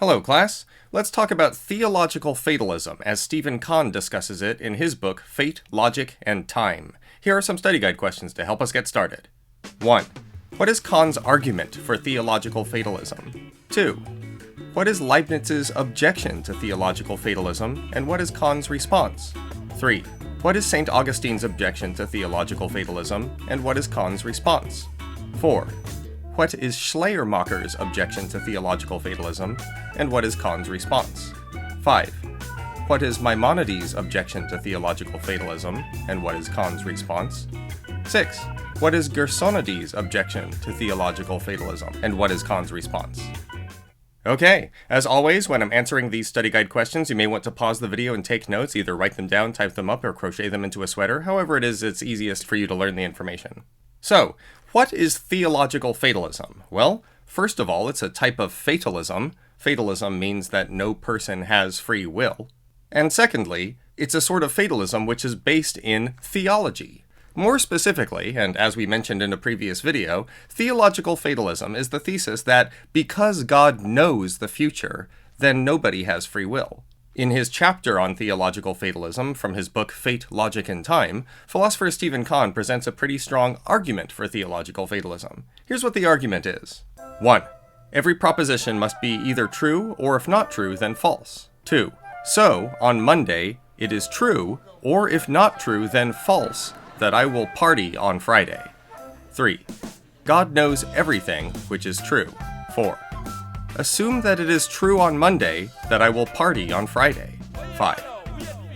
Hello, class. Let's talk about theological fatalism, as Cahn discusses it in his book, Fate, Logic, and Time. Here are some study guide questions to help us get started. 1. What is Cahn's argument for theological fatalism? 2. What is Leibniz's objection to theological fatalism, and what is Cahn's response? 3. What is St. Augustine's objection to theological fatalism, and what is Cahn's response? 4. What is Schleiermacher's objection to theological fatalism, and what is Cahn's response? 5. What is Maimonides' objection to theological fatalism, and what is Cahn's response? 6. What is Gersonides' objection to theological fatalism, and what is Cahn's response? Okay, as always, when I'm answering these study guide questions, you may want to pause the video and take notes, either write them down, type them up, or crochet them into a sweater, however it is it's easiest for you to learn the information. So, what is theological fatalism? Well, first of all, it's a type of fatalism. Fatalism means that no person has free will. And secondly, it's a sort of fatalism which is based in theology. More specifically, and as we mentioned in a previous video, theological fatalism is the thesis that because God knows the future, then nobody has free will. In his chapter on theological fatalism from his book Fate, Logic, and Time, philosopher Cahn presents a pretty strong argument for theological fatalism. Here's what the argument is. 1. Every proposition must be either true, or if not true, then false. 2. So, on Monday, it is true, or if not true, then false, that I will party on Friday. 3. God knows everything, which is true. 4. Assume that it is true on Monday that I will party on Friday. 5.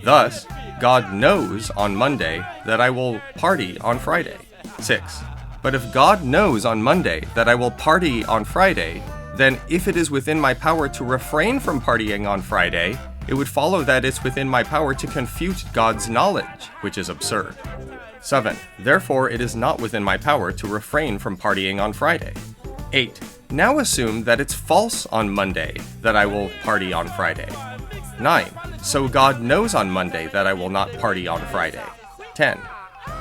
Thus, God knows on Monday that I will party on Friday. 6. But if God knows on Monday that I will party on Friday, then if it is within my power to refrain from partying on Friday, it would follow that it's within my power to confute God's knowledge, which is absurd. 7. Therefore, it is not within my power to refrain from partying on Friday. 8. Now assume that it's false on Monday that I will party on Friday. 9. So God knows on Monday that I will not party on Friday. 10.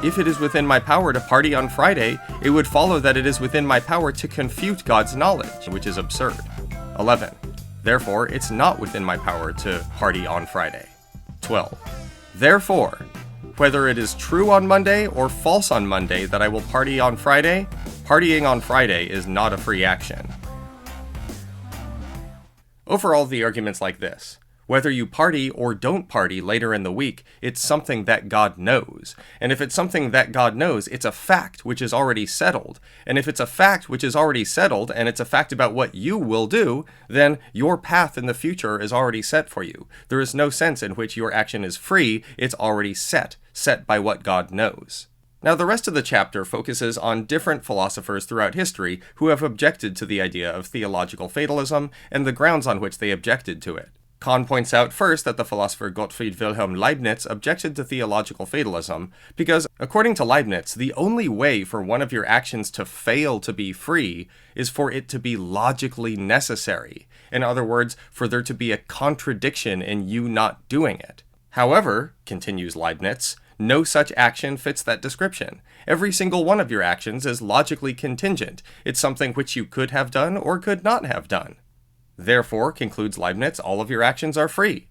If it is within my power to party on Friday, it would follow that it is within my power to confute God's knowledge, which is absurd. 11. Therefore, it's not within my power to party on Friday. 12. Therefore, whether it is true on Monday or false on Monday that I will party on Friday, partying on Friday is not a free action. Overall, the argument's like this. Whether you party or don't party later in the week, it's something that God knows. And if it's something that God knows, it's a fact which is already settled. And if it's a fact which is already settled, and it's a fact about what you will do, then your path in the future is already set for you. There is no sense in which your action is free, it's already set by what God knows. Now, the rest of the chapter focuses on different philosophers throughout history who have objected to the idea of theological fatalism and the grounds on which they objected to it. Cahn points out first that the philosopher Gottfried Wilhelm Leibniz objected to theological fatalism because, according to Leibniz, the only way for one of your actions to fail to be free is for it to be logically necessary. In other words, for there to be a contradiction in you not doing it. However, continues Leibniz, no such action fits that description. Every single one of your actions is logically contingent. It's something which you could have done or could not have done. Therefore, concludes Leibniz, all of your actions are free.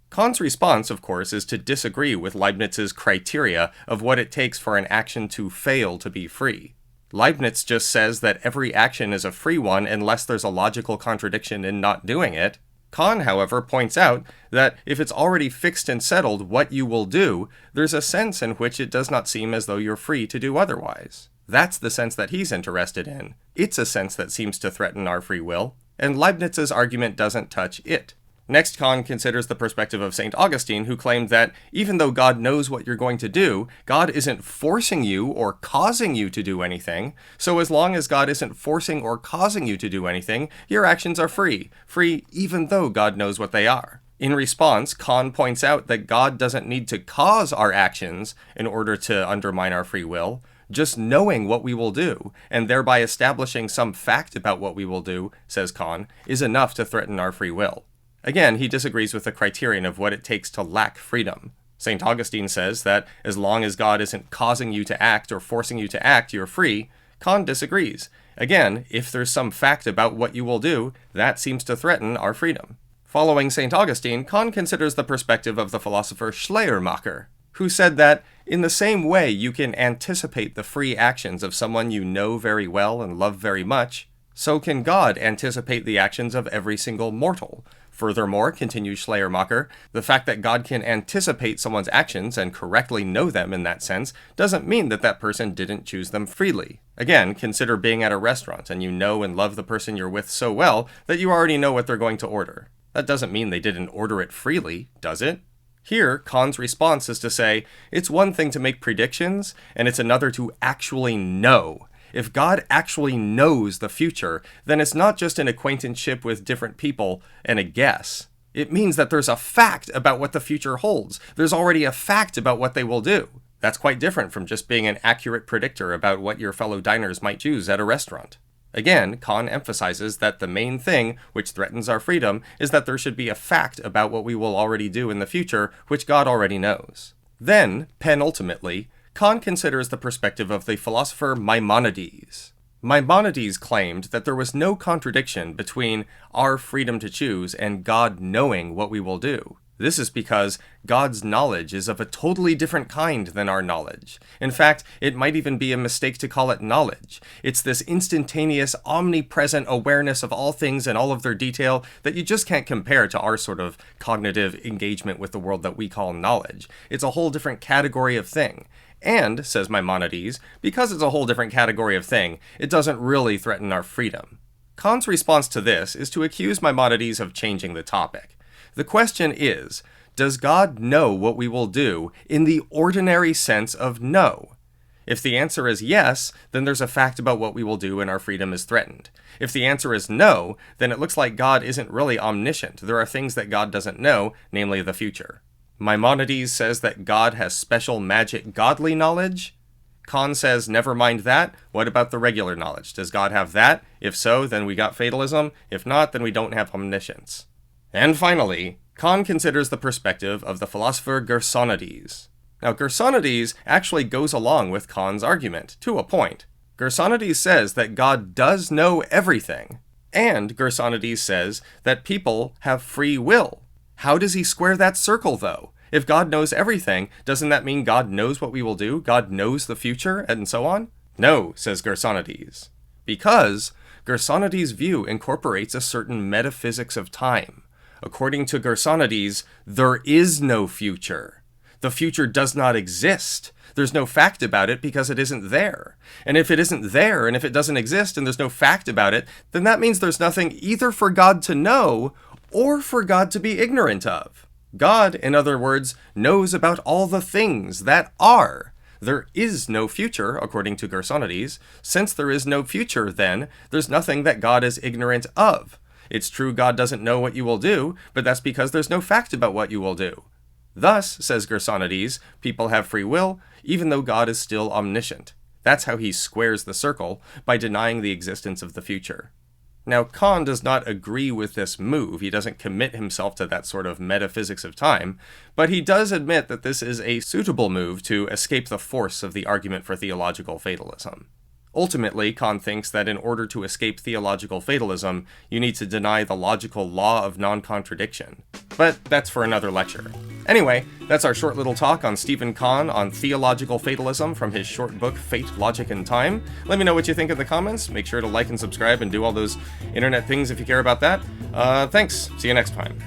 Cahn's response, of course, is to disagree with Leibniz's criteria of what it takes for an action to fail to be free. Leibniz just says that every action is a free one unless there's a logical contradiction in not doing it. Cahn, however, points out that if it's already fixed and settled what you will do, there's a sense in which it does not seem as though you're free to do otherwise. That's the sense that he's interested in. It's a sense that seems to threaten our free will, and Leibniz's argument doesn't touch it. Next, Cahn considers the perspective of St. Augustine, who claimed that even though God knows what you're going to do, God isn't forcing you or causing you to do anything. So as long as God isn't forcing or causing you to do anything, your actions are free. Free even though God knows what they are. In response, Cahn points out that God doesn't need to cause our actions in order to undermine our free will. Just knowing what we will do, and thereby establishing some fact about what we will do, says Cahn, is enough to threaten our free will. Again, he disagrees with the criterion of what it takes to lack freedom. St. Augustine says that as long as God isn't causing you to act or forcing you to act, you're free. Cahn disagrees. Again, if there's some fact about what you will do, that seems to threaten our freedom. Following St. Augustine, Cahn considers the perspective of the philosopher Schleiermacher, who said that, in the same way you can anticipate the free actions of someone you know very well and love very much, so can God anticipate the actions of every single mortal. Furthermore, continues Schleiermacher, the fact that God can anticipate someone's actions and correctly know them in that sense doesn't mean that that person didn't choose them freely. Again, consider being at a restaurant and you know and love the person you're with so well that you already know what they're going to order. That doesn't mean they didn't order it freely, does it? Here, Kahn's response is to say, it's one thing to make predictions, and it's another to actually know. If God actually knows the future, then it's not just an acquaintanceship with different people and a guess. It means that there's a fact about what the future holds. There's already a fact about what they will do. That's quite different from just being an accurate predictor about what your fellow diners might choose at a restaurant. Again, Cahn emphasizes that the main thing which threatens our freedom is that there should be a fact about what we will already do in the future, which God already knows. Then, penultimately, Cahn considers the perspective of the philosopher Maimonides. Maimonides claimed that there was no contradiction between our freedom to choose and God knowing what we will do. This is because God's knowledge is of a totally different kind than our knowledge. In fact, it might even be a mistake to call it knowledge. It's this instantaneous, omnipresent awareness of all things and all of their detail that you just can't compare to our sort of cognitive engagement with the world that we call knowledge. It's a whole different category of thing. And, says Maimonides, because it's a whole different category of thing, it doesn't really threaten our freedom. Kahn's response to this is to accuse Maimonides of changing the topic. The question is, does God know what we will do in the ordinary sense of know? If the answer is yes, then there's a fact about what we will do and our freedom is threatened. If the answer is no, then it looks like God isn't really omniscient. There are things that God doesn't know, namely the future. Maimonides says that God has special magic godly knowledge. Cahn says, never mind that. What about the regular knowledge? Does God have that? If so, then we got fatalism. If not, then we don't have omniscience. And finally, Cahn considers the perspective of the philosopher Gersonides. Now, Gersonides actually goes along with Kahn's argument, to a point. Gersonides says that God does know everything, and Gersonides says that people have free will. How does he square that circle, though? If God knows everything, doesn't that mean God knows what we will do? God knows the future, and so on? No, says Gersonides, because Gersonides' view incorporates a certain metaphysics of time. According to Gersonides, there is no future. The future does not exist. There's no fact about it because it isn't there. And if it isn't there, and if it doesn't exist, and there's no fact about it, then that means there's nothing either for God to know or for God to be ignorant of. God, in other words, knows about all the things that are. There is no future, according to Gersonides. Since there is no future, then, there's nothing that God is ignorant of. It's true God doesn't know what you will do, but that's because there's no fact about what you will do. Thus, says Gersonides, people have free will, even though God is still omniscient. That's how he squares the circle, by denying the existence of the future. Now, Cahn does not agree with this move. He doesn't commit himself to that sort of metaphysics of time, but he does admit that this is a suitable move to escape the force of the argument for theological fatalism. Ultimately, Cahn thinks that in order to escape theological fatalism, you need to deny the logical law of non-contradiction. But that's for another lecture. Anyway, that's our short little talk on Stephen Cahn on theological fatalism from his short book, Fate, Logic, and Time. Let me know what you think in the comments. Make sure to like and subscribe and do all those internet things if you care about that. Thanks. See you next time.